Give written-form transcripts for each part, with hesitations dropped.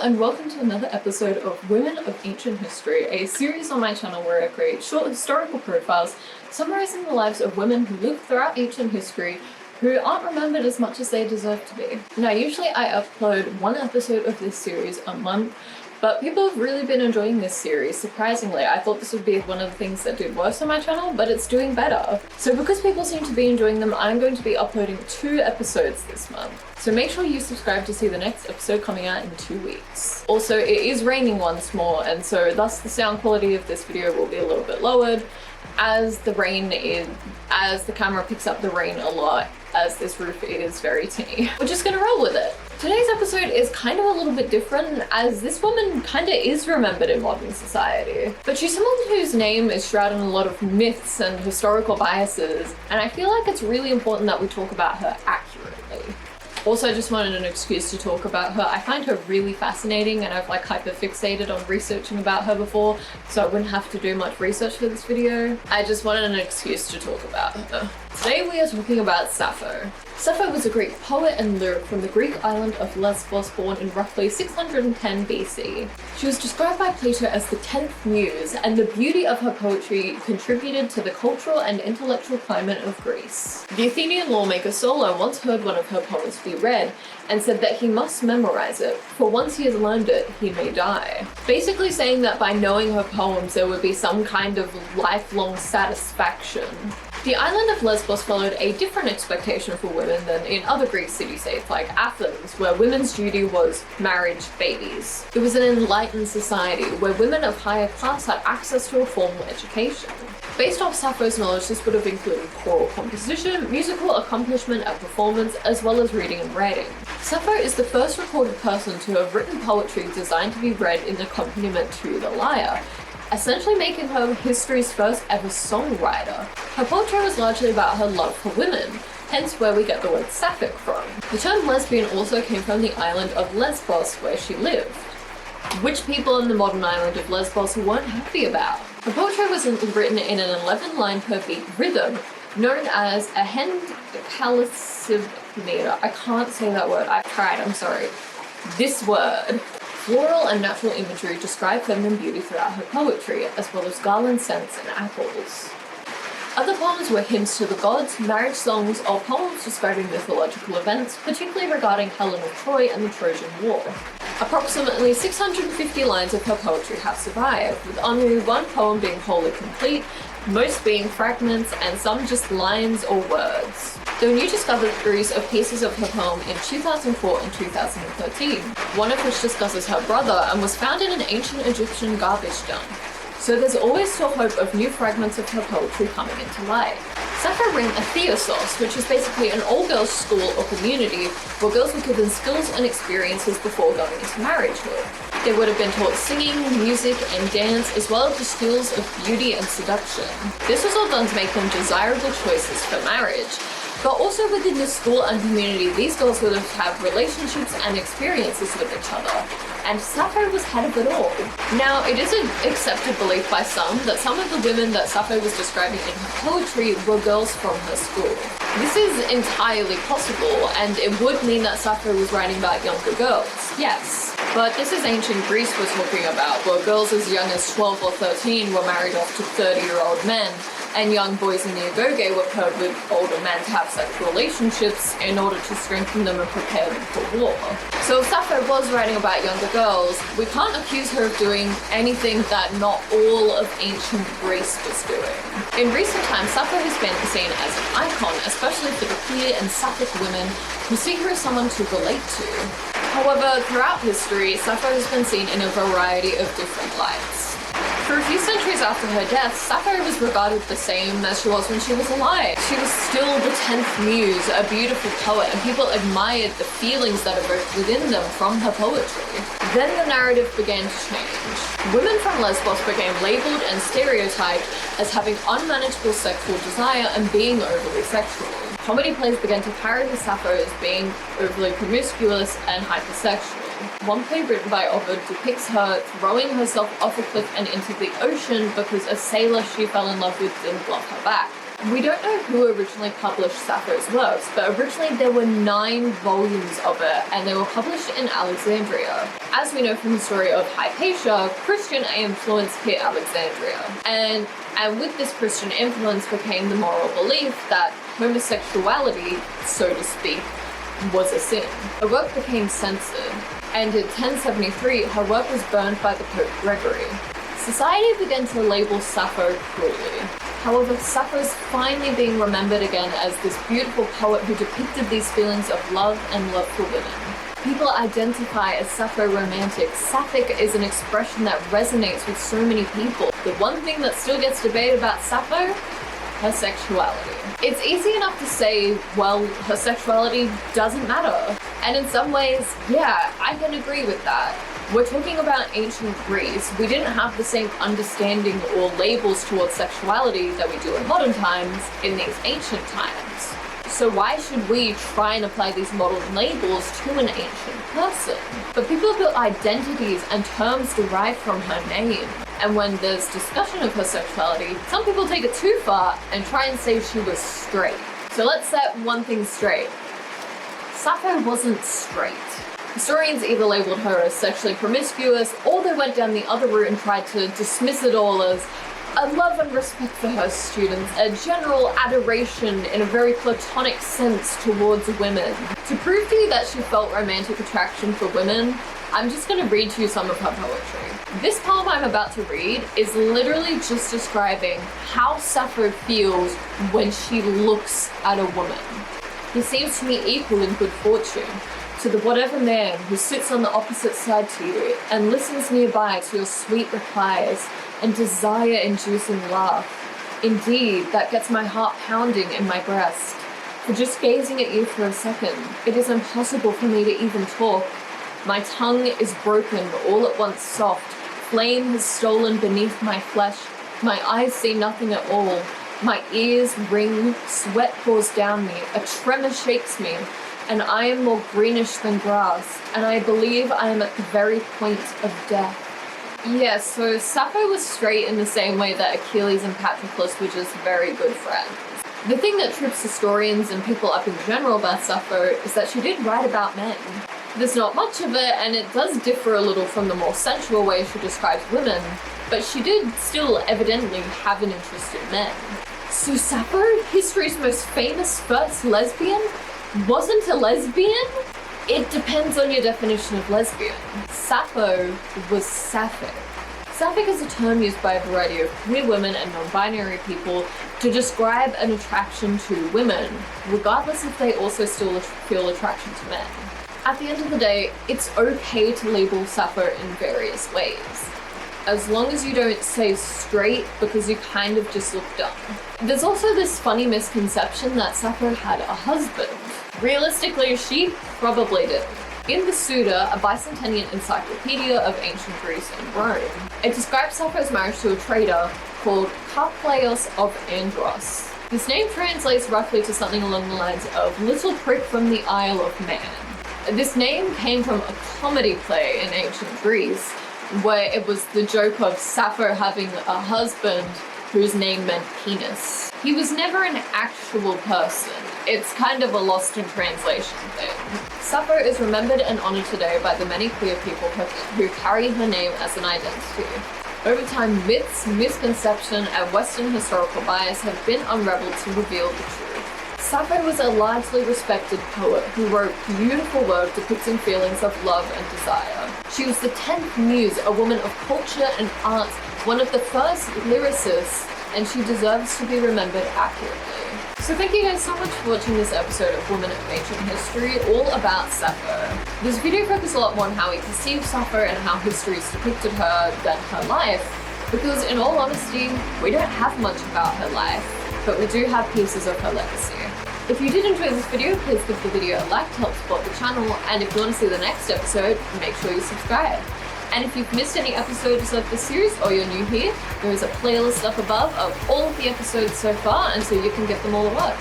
and welcome to another episode of Women of Ancient History, a series on my channel where I create short historical profiles summarizing the lives of women who lived throughout ancient history who aren't remembered as much as they deserve to be. Now, usually I upload one episode of this series a month, but people have really been enjoying this series, surprisingly. I thought this would be one of the things that did worse on my channel, but it's doing better. So because people seem to be enjoying them, I'm going to be uploading 2 episodes this month. So make sure you subscribe to see the next episode coming out in 2 weeks. Also, it is raining once more, and so thus the sound quality of this video will be a little bit lowered as the camera picks up the rain a lot, as this roof is very tinny. We're just gonna roll with it. Today's episode is kind of a little bit different, as this woman kinda is remembered in modern society. But she's someone whose name is shrouded in a lot of myths and historical biases, and I feel like it's really important that we talk about her accurately. Also, I just wanted an excuse to talk about her. I find her really fascinating, and I've hyper-fixated on researching about her before, so I wouldn't have to do much research for this video. I just wanted an excuse to talk about her. Today we are talking about Sappho. Sappho was a Greek poet and lyric from the Greek island of Lesbos, born in roughly 610 BC. She was described by Plato as the 10th muse, and the beauty of her poetry contributed to the cultural and intellectual climate of Greece. The Athenian lawmaker Solon once heard one of her poems be read and said that he must memorize it, for once he has learned it, he may die. Basically saying that by knowing her poems there would be some kind of lifelong satisfaction. The island of Lesbos followed a different expectation for women than in other Greek city-states like Athens, where women's duty was marriage, babies. It was an enlightened society where women of higher class had access to a formal education. Based off Sappho's knowledge, this would have included choral composition, musical accomplishment and performance, as well as reading and writing. Sappho is the first recorded person to have written poetry designed to be read in accompaniment to the lyre, essentially making her history's first ever songwriter. Her poetry was largely about her love for women, hence where we get the word sapphic from. The term lesbian also came from the island of Lesbos, where she lived, which people on the modern island of Lesbos weren't happy about. Her poetry was written in an 11-line per beat rhythm, known as a hencalicibmeter. I can't say that word, I've tried, I'm sorry. This word. Floral and natural imagery describe feminine beauty throughout her poetry, as well as garland scents and apples. Other poems were hymns to the gods, marriage songs, or poems describing mythological events, particularly regarding Helen of Troy and the Trojan War. Approximately 650 lines of her poetry have survived, with only one poem being wholly complete, most being fragments and some just lines or words. There were new discoveries of pieces of her poem in 2004 and 2013, one of which discusses her brother and was found in an ancient Egyptian garbage dump. So there's always still hope of new fragments of her poetry coming into light. Sappho ran a thiasos, which is basically an all-girls school or community where girls were given skills and experiences before going into marriagehood. They would have been taught singing, music, and dance, as well as the skills of beauty and seduction. This was all done to make them desirable choices for marriage. But also within the school and community, these girls would have had relationships and experiences with each other, and Sappho was head of it all. Now, it is an accepted belief by some that some of the women that Sappho was describing in her poetry were girls from her school. This is entirely possible, and it would mean that Sappho was writing about younger girls, yes. But this is ancient Greece we're talking about, where girls as young as 12 or 13 were married off to 30-year-old men, and young boys in the Agoge were paired with older men to have sexual relationships in order to strengthen them and prepare them for war. So if Sappho was writing about younger girls, we can't accuse her of doing anything that not all of ancient Greece was doing. In recent times, Sappho has been seen as an icon, especially for the queer and sapphic women who see her as someone to relate to. However, throughout history, Sappho has been seen in a variety of different lights. For a few centuries after her death, Sappho was regarded the same as she was when she was alive. She was still the 10th muse, a beautiful poet, and people admired the feelings that evoked within them from her poetry. Then the narrative began to change. Women from Lesbos became labeled and stereotyped as having unmanageable sexual desire and being overly sexual. Comedy plays began to parody Sappho as being overly promiscuous and hypersexual. One play written by Ovid depicts her throwing herself off a cliff and into the ocean because a sailor she fell in love with didn't love her back. We don't know who originally published Sappho's works, but originally there were 9 volumes of it, and they were published in Alexandria. As we know from the story of Hypatia, Christian influence hit Alexandria. And with this Christian influence became the moral belief that homosexuality, so to speak, was a sin. Her work became censored, and in 1073, her work was burned by the Pope Gregory. Society began to label Sappho cruelly. However, Sappho's finally being remembered again as this beautiful poet who depicted these feelings of love and love for women. People identify as Sappho-romantic. Sapphic is an expression that resonates with so many people. The one thing that still gets debated about Sappho? Her sexuality. It's easy enough to say, well, her sexuality doesn't matter. And in some ways, yeah, I can agree with that. We're talking about ancient Greece. We didn't have the same understanding or labels towards sexuality that we do in modern times in these ancient times. So why should we try and apply these modern labels to an ancient person? But people built identities and terms derived from her name. And when there's discussion of her sexuality, some people take it too far and try and say she was straight. So let's set one thing straight. Sappho wasn't straight. Historians either labeled her as sexually promiscuous, or they went down the other route and tried to dismiss it all as a love and respect for her students, a general adoration in a very platonic sense towards women. To prove to you that she felt romantic attraction for women, I'm just going to read to you some of her poetry. This poem I'm about to read is literally just describing how Sappho feels when she looks at a woman. He seems to me equal in good fortune to the whatever man who sits on the opposite side to you and listens nearby to your sweet replies and desire-inducing laugh. Indeed, that gets my heart pounding in my breast. For just gazing at you for a second, it is impossible for me to even talk. My tongue is broken, all at once soft. Flame has stolen beneath my flesh. My eyes see nothing at all. My ears ring, sweat pours down me, a tremor shakes me, and I am more greenish than grass, and I believe I am at the very point of death. Yes, so Sappho was straight in the same way that Achilles and Patroclus were just very good friends. The thing that trips historians and people up in general about Sappho is that she did write about men. There's not much of it, and it does differ a little from the more sensual way she describes women, but she did still evidently have an interest in men. So Sappho, history's most famous first lesbian, wasn't a lesbian? It depends on your definition of lesbian. Sappho was sapphic. Sapphic is a term used by a variety of queer women and non-binary people to describe an attraction to women, regardless if they also still feel attraction to men. At the end of the day, it's okay to label Sappho in various ways, as long as you don't say straight because you kind of just look dumb. There's also this funny misconception that Sappho had a husband. Realistically, she probably didn't. In the Suda, a Bicentennial encyclopedia of ancient Greece and Rome, it describes Sappho's marriage to a trader called Karpleios of Andros. This name translates roughly to something along the lines of little prick from the Isle of Man. This name came from a comedy play in ancient Greece, where it was the joke of Sappho having a husband whose name meant penis. He was never an actual person. It's kind of a lost in translation thing. Sappho is remembered and honored today by the many queer people who carry her name as an identity. Over time, myths, misconception, and Western historical bias have been unraveled to reveal the truth. Sappho was a largely respected poet who wrote beautiful work depicting feelings of love and desire. She was the 10th muse, a woman of culture and art, one of the first lyricists, and she deserves to be remembered accurately. So thank you guys so much for watching this episode of Women of Ancient History, all about Sappho. This video focused a lot more on how we perceive Sappho and how history's depicted her than her life, because in all honesty, we don't have much about her life, but we do have pieces of her legacy. If you did enjoy this video, please give the video a like to help support the channel, and if you want to see the next episode, make sure you subscribe. And if you've missed any episodes of the series or you're new here, there is a playlist up above of all of the episodes so far, and so you can get them all to watch.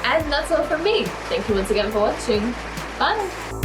And that's all from me. Thank you once again for watching. Bye!